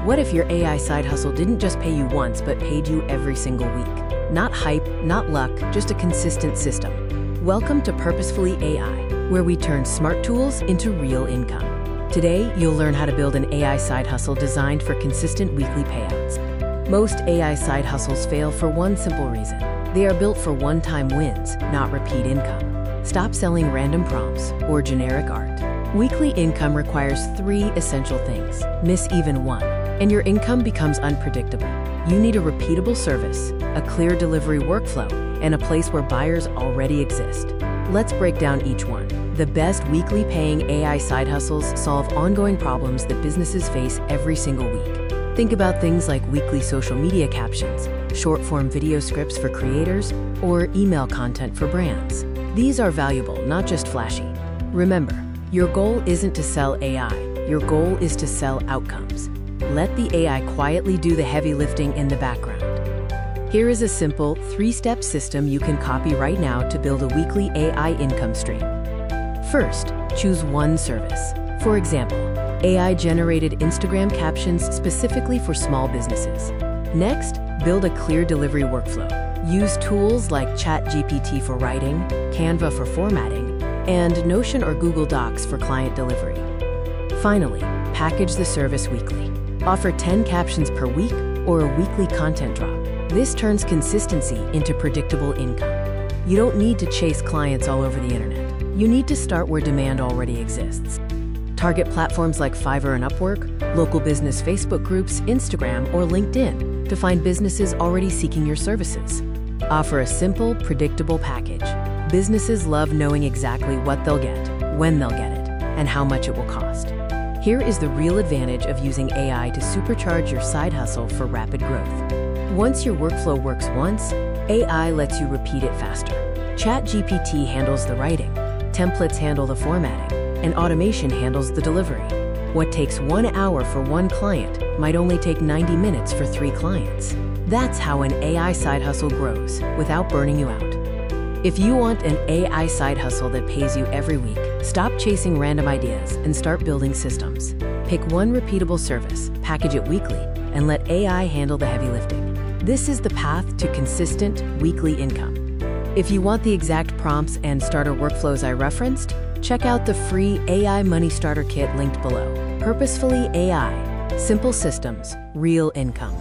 What if your AI side hustle didn't just pay you once, but paid you every single week? Not hype, not luck, just a consistent system. Welcome to Purposefully AI, where we turn smart tools into real income. Today, you'll learn how to build an AI side hustle designed for consistent weekly payouts. Most AI side hustles fail for one simple reason. They are built for one-time wins, not repeat income. Stop selling random prompts or generic art. Weekly income requires 3 essential things. Miss even one, and your income becomes unpredictable. You need a repeatable service, a clear delivery workflow, and a place where buyers already exist. Let's break down each one. The best weekly paying AI side hustles solve ongoing problems that businesses face every single week. Think about things like weekly social media captions, short-form video scripts for creators, or email content for brands. These are valuable, not just flashy. Remember, your goal isn't to sell AI. Your goal is to sell outcomes. Let the AI quietly do the heavy lifting in the background. Here is a simple 3-step system you can copy right now to build a weekly AI income stream. First, choose one service. For example, AI-generated Instagram captions specifically for small businesses. Next, build a clear delivery workflow. Use tools like ChatGPT for writing, Canva for formatting, and Notion or Google Docs for client delivery. Finally, package the service weekly. Offer 10 captions per week or a weekly content drop. This turns consistency into predictable income. You don't need to chase clients all over the internet. You need to start where demand already exists. Target platforms like Fiverr and Upwork, local business Facebook groups, Instagram, or LinkedIn to find businesses already seeking your services. Offer a simple, predictable package. Businesses love knowing exactly what they'll get, when they'll get it, and how much it will cost. Here is the real advantage of using AI to supercharge your side hustle for rapid growth. Once your workflow works once, AI lets you repeat it faster. ChatGPT handles the writing, templates handle the formatting, and automation handles the delivery. What takes 1 hour for one client might only take 90 minutes for 3 clients. That's how an AI side hustle grows without burning you out. If you want an AI side hustle that pays you every week, stop chasing random ideas and start building systems. Pick one repeatable service, package it weekly, and let AI handle the heavy lifting. This is the path to consistent weekly income. If you want the exact prompts and starter workflows I referenced, check out the free AI Money Starter Kit linked below. Purposefully AI. Simple systems, real income.